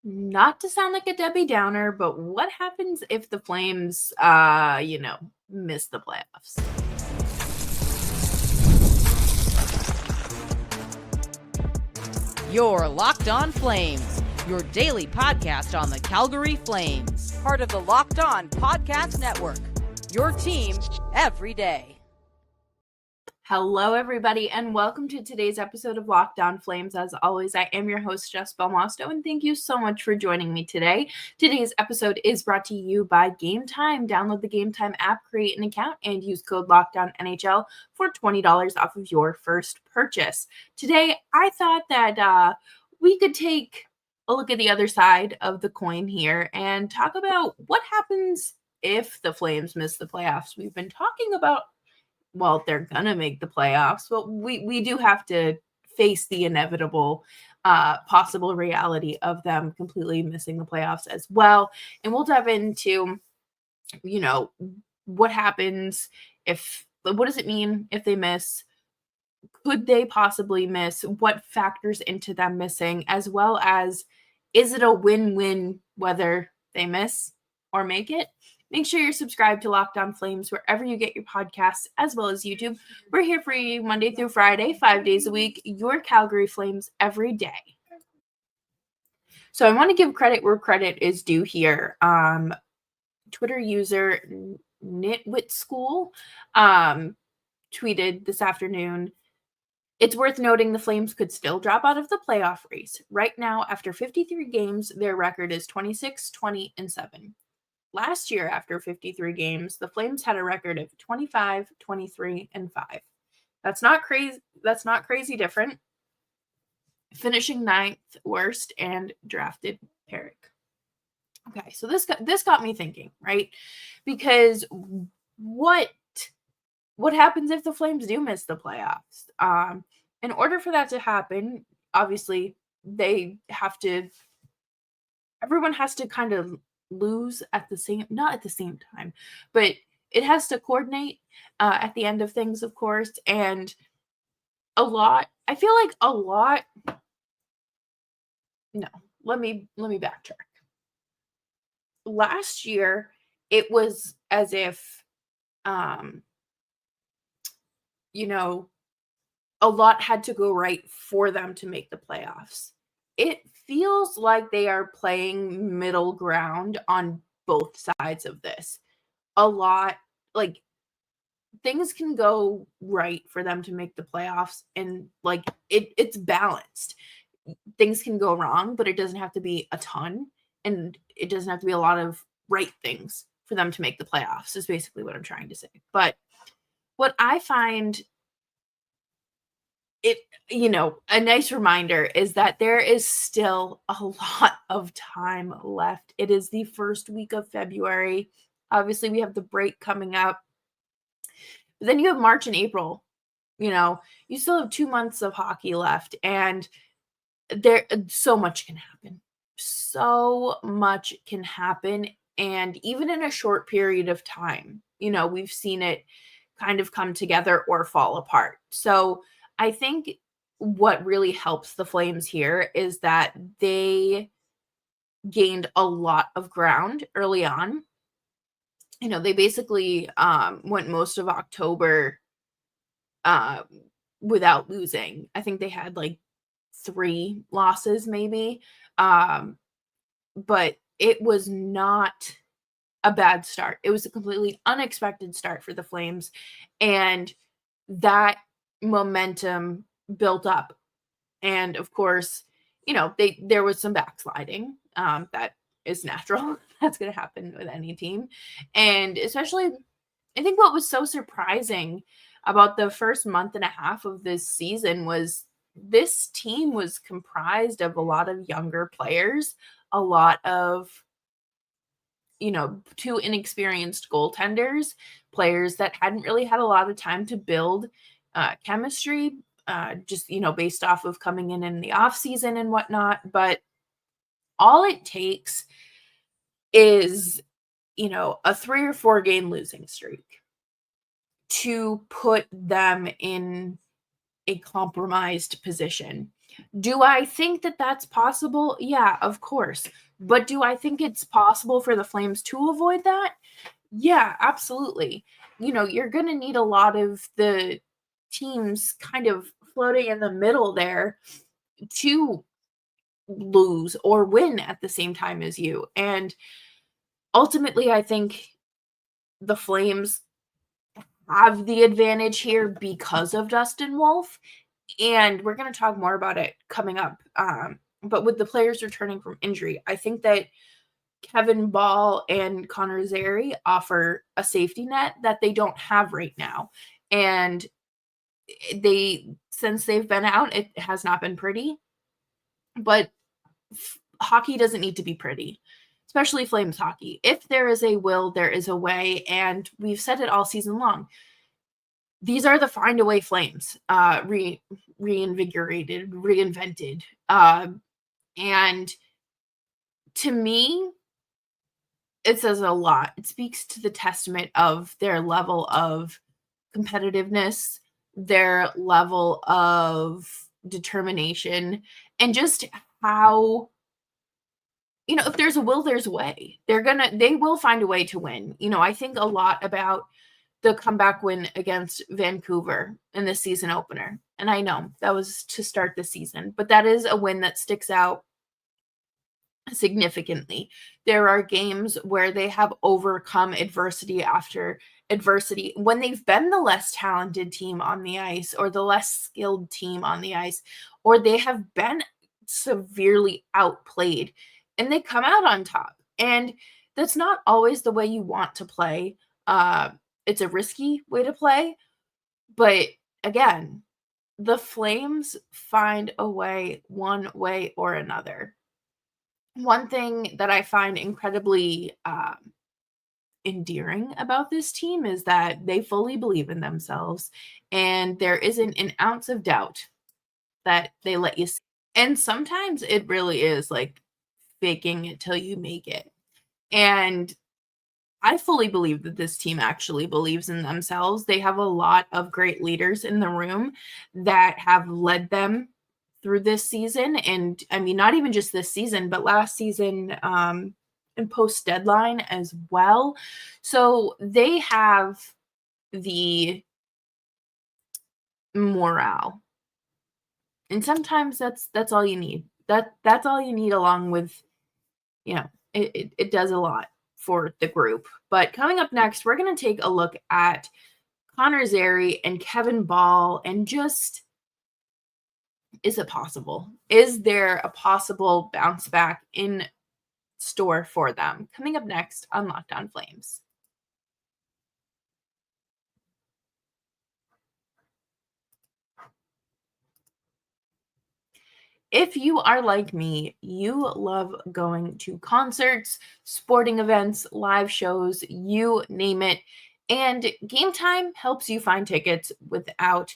Not to sound like a Debbie Downer, but what happens if the Flames, miss the playoffs? You're Locked On Flames, your daily podcast on the Calgary Flames. Part of the Locked On Podcast Network, your team every day. Hello, everybody, and welcome to today's episode of Locked On Flames. As always, I am your host, Jess Belmosto, and thank you so much for joining me today. Today's episode is brought to you by Game Time. Download the Game Time app, create an account, and use code LOCKDOWNNHL for $20 off of your first purchase. Today, I thought that we could take a look at the other side of the coin here and talk about what happens if the Flames miss the playoffs. We've been talking about they're gonna make the playoffs, but we do have to face the inevitable possible reality of them completely missing the playoffs as well. And we'll dive into, what happens what does it mean if they miss? Could they possibly miss? What factors into them missing, as well as is it a win-win whether they miss or make it? Make sure you're subscribed to Locked On Flames wherever you get your podcasts, as well as YouTube. We're here for you Monday through Friday, 5 days a week, your Calgary Flames every day. So I want to give credit where credit is due here. Twitter user Nitwit School tweeted this afternoon, "It's worth noting the Flames could still drop out of the playoff race. Right now, after 53 games, their record is 26, 20, and 7. Last year, after 53 games, the Flames had a record of 25, 23, and 5. That's not crazy. That's not crazy different. Finishing 9th worst and drafted Perrick." Okay, so this got me thinking, right? Because what happens if the Flames do miss the playoffs? In order for that to happen, obviously everyone has to kind of lose not at the same time, but it has to coordinate at the end of things, of course. And I feel like a lot. No, let me backtrack. Last year, it was as if, a lot had to go right for them to make the playoffs. It feels like they are playing middle ground on both sides of this. A lot, like, things can go right for them to make the playoffs, and it's balanced. Things can go wrong, but it doesn't have to be a ton, and it doesn't have to be a lot of right things for them to make the playoffs, is basically what I'm trying to say. But what I find a nice reminder is that there is still a lot of time left. It is the first week of February. Obviously, we have the break coming up. But then you have March and April. You still have 2 months of hockey left, and so much can happen. So much can happen, and even in a short period of time, we've seen it kind of come together or fall apart. So I think what really helps the Flames here is that they gained a lot of ground early on. They basically went most of October without losing. I think they had 3 losses maybe. But it was not a bad start. It was a completely unexpected start for the Flames, and that momentum built up. And of course, there was some backsliding. That is natural. That's going to happen with any team. And especially, I think what was so surprising about the first month and a half of this season was this team was comprised of a lot of younger players, a lot of, 2 inexperienced goaltenders, players that hadn't really had a lot of time to build chemistry, just, based off of coming in the off season and whatnot. But all it takes is, a 3 or 4 game losing streak to put them in a compromised position. Do I think that that's possible? Yeah, of course. But do I think it's possible for the Flames to avoid that? Yeah, absolutely. You're going to need a lot of the teams kind of floating in the middle there to lose or win at the same time as you. And ultimately, I think the Flames have the advantage here because of Dustin Wolf. And we're going to talk more about it coming up. But with the players returning from injury, I think that Kevin Bahl and Connor Zary offer a safety net that they don't have right now. And since they've been out, it has not been pretty. But hockey doesn't need to be pretty, especially Flames hockey. If there is a will, there is a way. And we've said it all season long. These are the find a way Flames, reinvigorated, reinvented. And to me, it says a lot. It speaks to the testament of their level of competitiveness, their level of determination, and just how, if there's a will, there's a way. They will find a way to win. I think a lot about the comeback win against Vancouver in the season opener. And I know that was to start the season, but that is a win that sticks out significantly. There are games where they have overcome adversity after adversity when they've been the less talented team on the ice or the less skilled team on the ice, or they have been severely outplayed and they come out on top. And that's not always the way you want to play. It's a risky way to play, but again, the Flames find a way one way or another. One thing that I find incredibly endearing about this team is that they fully believe in themselves, and there isn't an ounce of doubt that they let you see. And sometimes it really is like faking it till you make it. And I fully believe that this team actually believes in themselves. They have a lot of great leaders in the room that have led them through this season. And I mean, not even just this season, but last season and post deadline as well. So they have the morale. And sometimes that's all you need. That's all you need, along with, it does a lot for the group. But coming up next, we're going to take a look at Connor Zary and Kevin Bahl and just, is it possible? Is there a possible bounce back in store for them? Coming up next on Locked On Flames. If you are like me, you love going to concerts, sporting events, live shows, you name it. And Game Time helps you find tickets without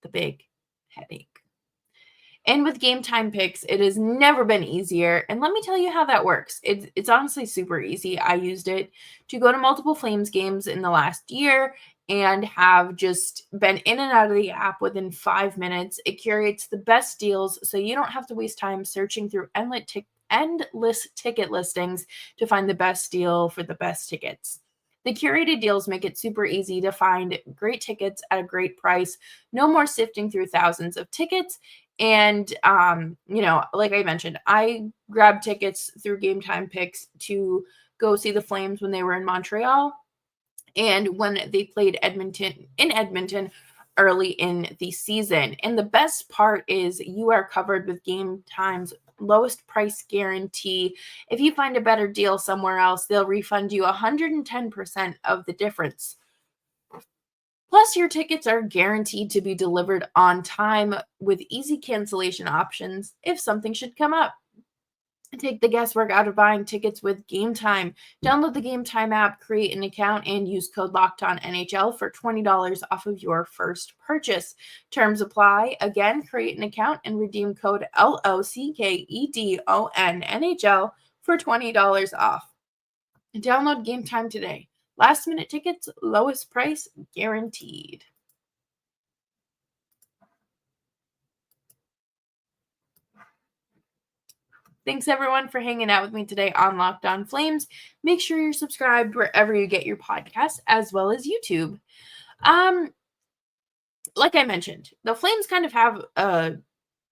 the big headache. And with Game Time Picks, it has never been easier. And let me tell you how that works. It's honestly super easy. I used it to go to multiple Flames games in the last year and have just been in and out of the app within 5 minutes. It curates the best deals so you don't have to waste time searching through endless ticket listings to find the best deal for the best tickets. The curated deals make it super easy to find great tickets at a great price. No more sifting through thousands of tickets. And, like I mentioned, I grabbed tickets through Game Time Picks to go see the Flames when they were in Montreal and when they played Edmonton early in the season. And the best part is you are covered with Game Time's lowest price guarantee. If you find a better deal somewhere else, they'll refund you 110% of the difference. Plus, your tickets are guaranteed to be delivered on time with easy cancellation options if something should come up. Take the guesswork out of buying tickets with Game Time. Download the Game Time app, create an account, and use code LOCKEDONNHL for $20 off of your first purchase. Terms apply. Again, create an account and redeem code LOCKEDONNHL for $20 off. Download Game Time today. Last minute tickets, lowest price guaranteed. Thanks everyone for hanging out with me today on Locked On Flames. Make sure you're subscribed wherever you get your podcasts, as well as YouTube. Like I mentioned, the Flames kind of have a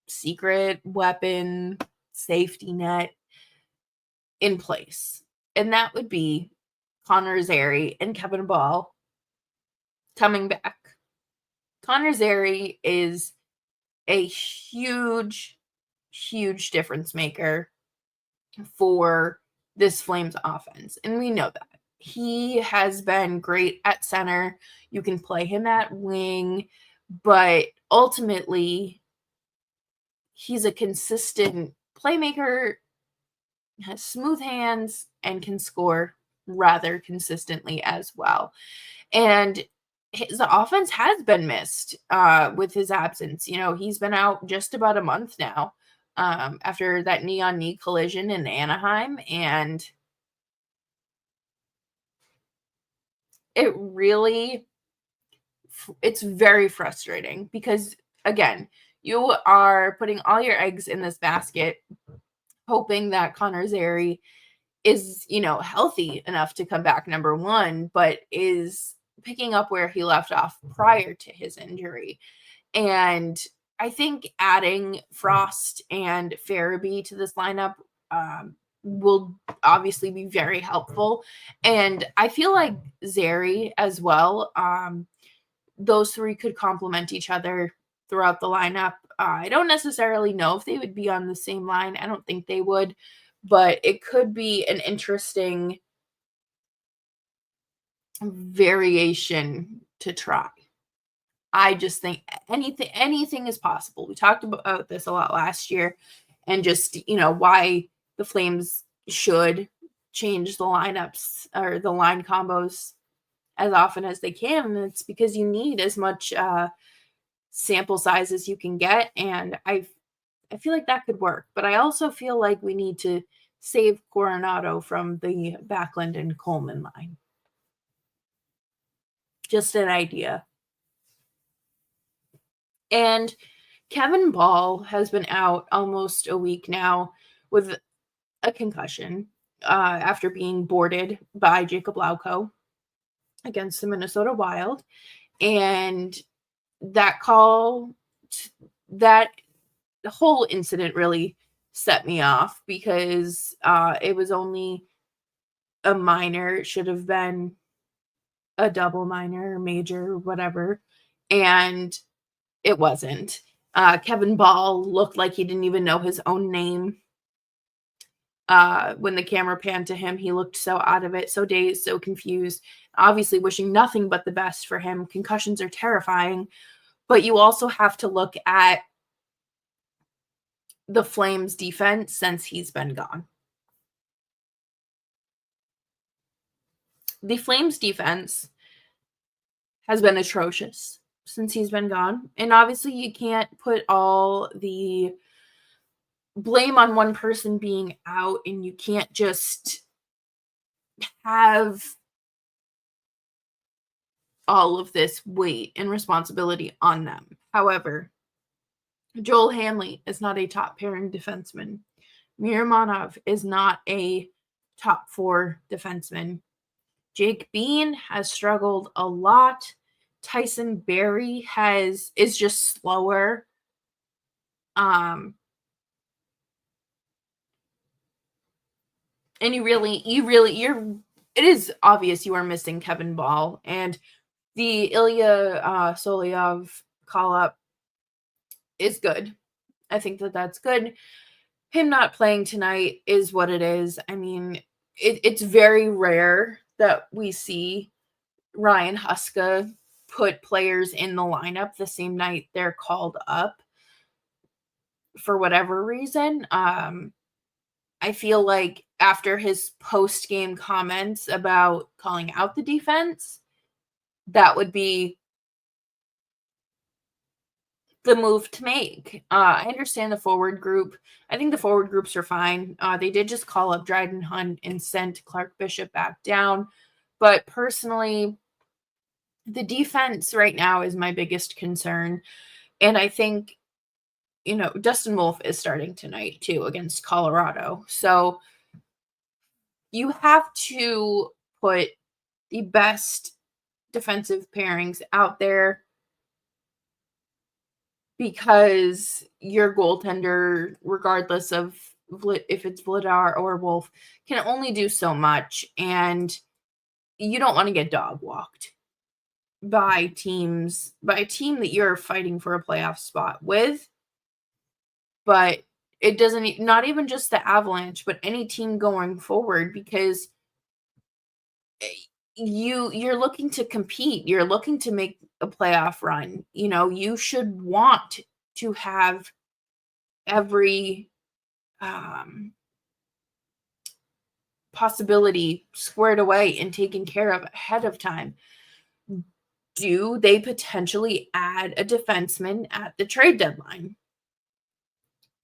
secret weapon safety net in place, and that would be Connor Zary and Kevin Bahl coming back. Connor Zary is a huge difference maker for this Flames offense, and we know that. He has been great at center. You can play him at wing, but ultimately, he's a consistent playmaker, has smooth hands, and can score rather consistently as well. And his offense has been missed with his absence. You know, he's been out just about a month now after that knee-on-knee collision in Anaheim, and it's very frustrating because, again, you are putting all your eggs in this basket, hoping that Connor Zary is, healthy enough to come back, number one, but is picking up where he left off prior to his injury. And I think adding Frost and Farabee to this lineup will obviously be very helpful. And I feel like Zary as well, those three could complement each other throughout the lineup. I don't necessarily know if they would be on the same line. I don't think they would, but it could be an interesting variation to try. I just think anything is possible. We talked about this a lot last year, and just, why the Flames should change the lineups or the line combos as often as they can. And it's because you need as much sample size as you can get, and I feel like that could work. But I also feel like we need to save Coronado from the Backlund and Coleman line. Just an idea. And Kevin Bahl has been out almost a week now with a concussion after being boarded by Jacob Lauko against the Minnesota Wild. And that the whole incident really set me off because it was only a minor. It should have been a double minor or major or whatever. And it wasn't. Kevin Bahl looked like he didn't even know his own name. When the camera panned to him, he looked so out of it, so dazed, so confused, obviously wishing nothing but the best for him. Concussions are terrifying, but you also have to look at the Flames defense since he's been gone. The Flames defense has been atrocious since he's been gone. And obviously you can't put all the blame on one person being out, and you can't just have all of this weight and responsibility on them. However, Joel Hanley is not a top pairing defenseman. Miromanov is not a top 4 defenseman. Jake Bean has struggled a lot. Tyson Barrie is just slower. And it is obvious you are missing Kevin Bahl, and the Ilya Solyov call-up is good. I think that's good. Him not playing tonight is what it is. I mean, it's very rare that we see Ryan Huska put players in the lineup the same night they're called up for whatever reason. I feel like after his post-game comments about calling out the defense, that would be the move to make. I understand the forward group. I think the forward groups are fine. They did just call up Dryden Hunt and sent Clark Bishop back down. But personally, the defense right now is my biggest concern. And I think Dustin Wolf is starting tonight too against Colorado. So you have to put the best defensive pairings out there because your goaltender, regardless of if it's Vladar or Wolf, can only do so much, and you don't want to get dog walked by a team that you're fighting for a playoff spot with. But it doesn't, not even just the Avalanche, but any team going forward, because you're looking to compete, you're looking to make a playoff run. You should want to have every possibility squared away and taken care of ahead of time. Do they potentially add a defenseman at the trade deadline?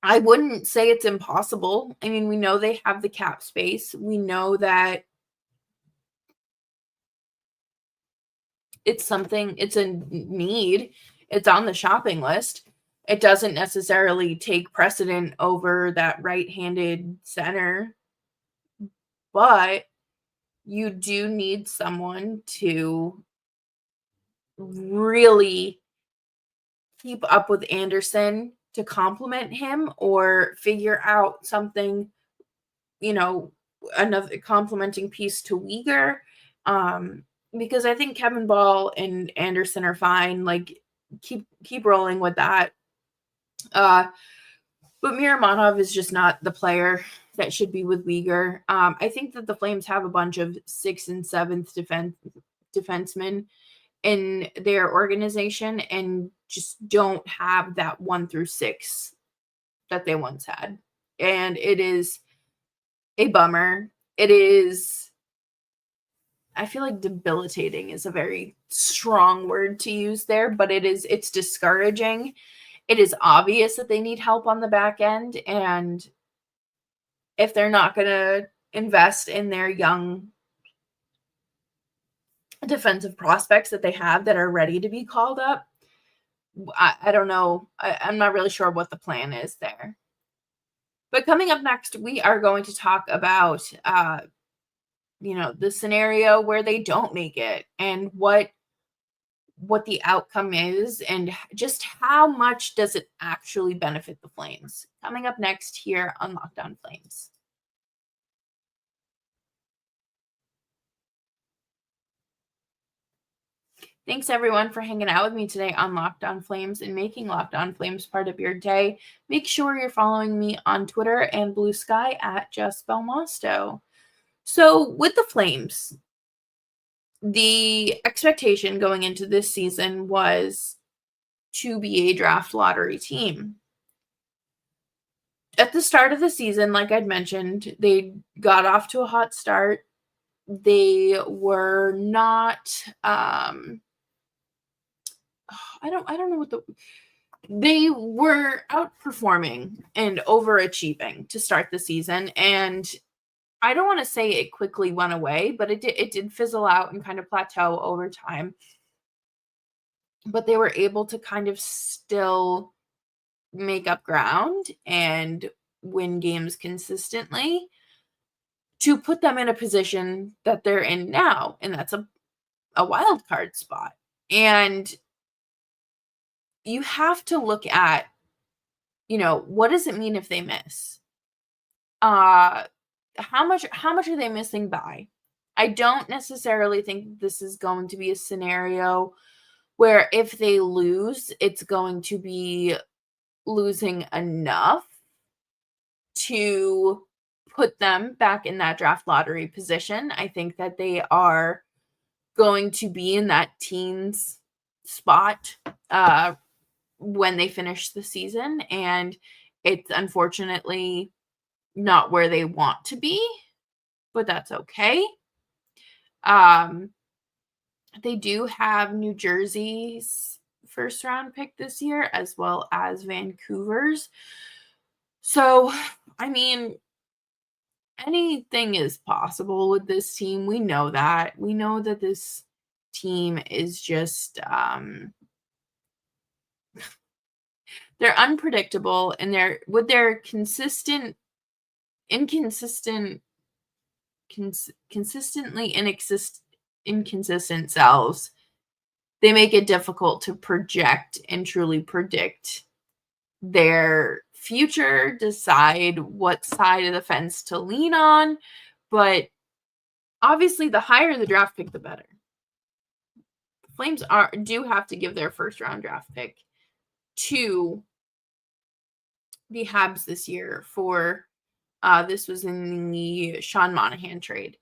I wouldn't say it's impossible. I mean, we know they have the cap space. We know that it's a need. It's on the shopping list. It doesn't necessarily take precedent over that right-handed center, but you do need someone to really keep up with Anderson to complement him, or figure out something, another complementing piece to Uyghur. Because I think Kevin Bahl and Anderson are fine. Like, keep rolling with that. But Miramonov is just not the player that should be with Uyghur. I think that the Flames have a bunch of 6th and 7th defensemen in their organization, and just don't have that 1 through 6 that they once had. And it is a bummer. It is, I feel like debilitating is a very strong word to use there, but it's discouraging. It is obvious that they need help on the back end, and if they're not going to invest in their young defensive prospects that they have that are ready to be called up, I don't know. I'm not really sure what the plan is there. But coming up next, we are going to talk about, the scenario where they don't make it, and what the outcome is, and just how much does it actually benefit the Flames. Coming up next here on Locked On Flames. Thanks everyone for hanging out with me today on Locked On Flames and making Locked On Flames part of your day. Make sure you're following me on Twitter and Blue Sky at Jess Belmosto. So with the Flames, the expectation going into this season was to be a draft lottery team. At the start of the season, like I'd mentioned, they got off to a hot start. They were not they were outperforming and overachieving to start the season, and I don't want to say it quickly went away, but it did fizzle out and kind of plateau over time. But they were able to kind of still make up ground and win games consistently to put them in a position that they're in now, and that's a wild card spot. And you have to look at, what does it mean if they miss? How much are they missing by? I don't necessarily think this is going to be a scenario where if they lose, it's going to be losing enough to put them back in that draft lottery position. I think that they are going to be in that teens spot when they finish the season, and it's unfortunately not where they want to be, but that's okay. They do have New Jersey's first round pick this year, as well as Vancouver's. So, I mean, anything is possible with this team. We know that. We know that this team is just they're unpredictable, and they're consistently inconsistent selves. They make it difficult to project and truly predict their future, decide what side of the fence to lean on. But obviously, the higher the draft pick, the better. The Flames do have to give their first round draft pick to the Habs this year for this was in the Sean Monahan trade.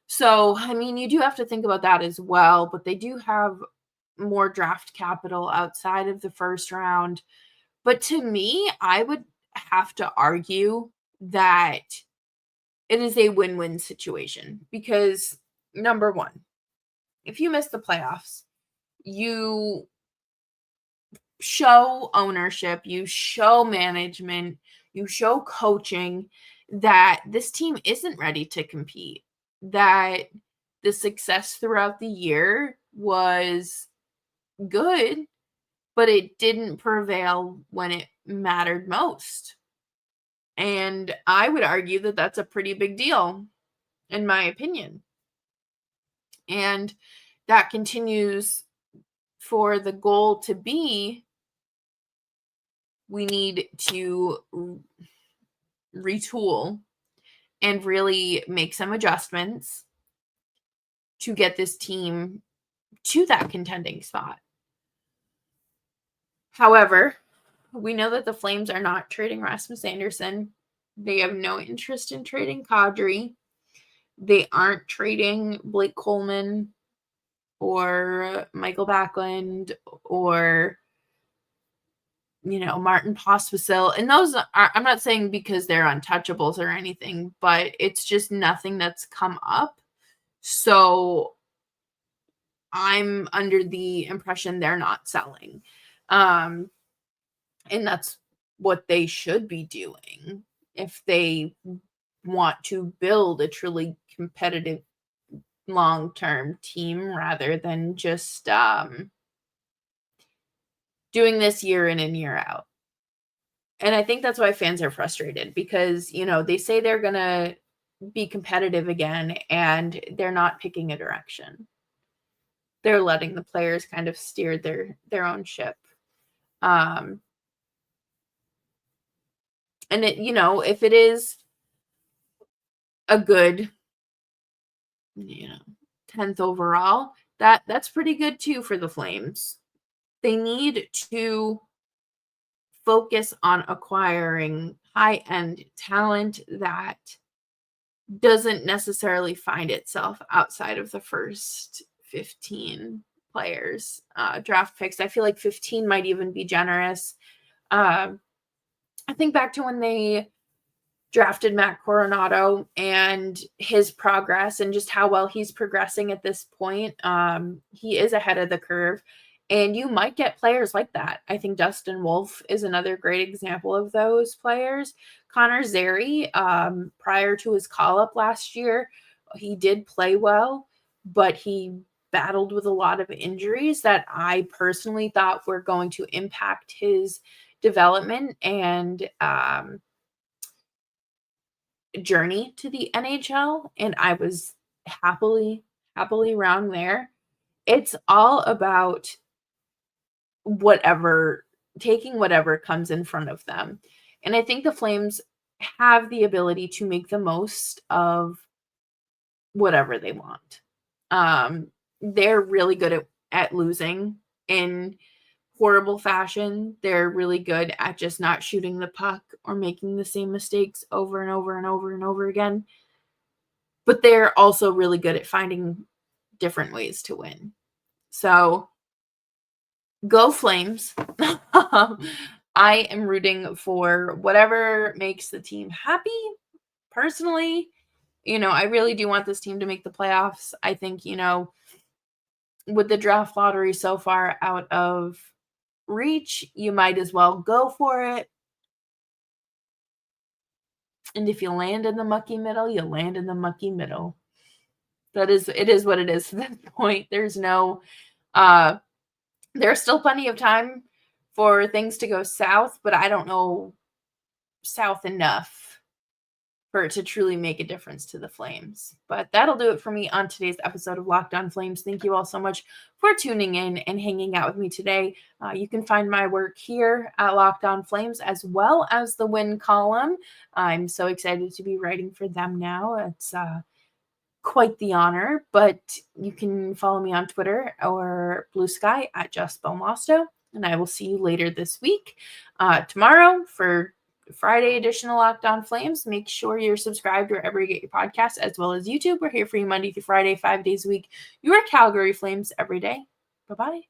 So, I mean, you do have to think about that as well, but they do have more draft capital outside of the first round. But to me, I would have to argue that it is a win-win situation because, number one, if you miss the playoffs, you show ownership, you show management, you show coaching that this team isn't ready to compete, that the success throughout the year was good, but it didn't prevail when it mattered most. And I would argue that that's a pretty big deal, in my opinion. And that continues for the goal to be, we need to retool and really make some adjustments to get this team to that contending spot. However, we know that the Flames are not trading Rasmus Anderson. They have no interest in trading Kadri. They aren't trading Blake Coleman or Michael Backlund or Martin Pospisil. And those are, I'm not saying because they're untouchables or anything, but it's just nothing that's come up. So I'm under the impression they're not selling. And that's what they should be doing if they want to build a truly competitive long-term team rather than just doing this year in and year out. And I think that's why fans are frustrated because, they say they're going to be competitive again and they're not picking a direction. They're letting the players kind of steer their own ship. And it, if it is a good, 10th overall, that's pretty good too for the Flames. They need to focus on acquiring high-end talent that doesn't necessarily find itself outside of the first 15 players, draft picks. I feel like 15 might even be generous. I think back to when they drafted Matt Coronado and his progress and just how well he's progressing at this point. He is ahead of the curve. And you might get players like that. I think Dustin Wolf is another great example of those players. Connor Zary, prior to his call-up last year, he did play well, but he battled with a lot of injuries that I personally thought were going to impact his development and journey to the NHL. And I was happily around there. It's all about taking whatever comes in front of them. And I think the Flames have the ability to make the most of whatever they want. They're really good at losing in horrible fashion. They're really good at just not shooting the puck or making the same mistakes over and over and over and over again. But they're also really good at finding different ways to win. So go Flames. I am rooting for whatever makes the team happy. Personally, I really do want this team to make the playoffs. I think, with the draft lottery so far out of reach, you might as well go for it. And if you land in the mucky middle, you land in the mucky middle. It is what it is at this point. There's no there's still plenty of time for things to go south, but I don't know south enough for it to truly make a difference to the Flames. But that'll do it for me on today's episode of Locked On Flames. Thank you all so much for tuning in and hanging out with me today. You can find my work here at Locked On Flames as well as the Win column. I'm so excited to be writing for them now. It's quite the honor, but you can follow me on Twitter or Blue Sky at Just Belmosto, and I will see you later this week. Tomorrow for Friday edition of Locked On Flames. Make sure you're subscribed wherever you get your podcasts, as well as YouTube. We're here for you Monday through Friday, 5 days a week. Your Calgary Flames every day. Bye-bye.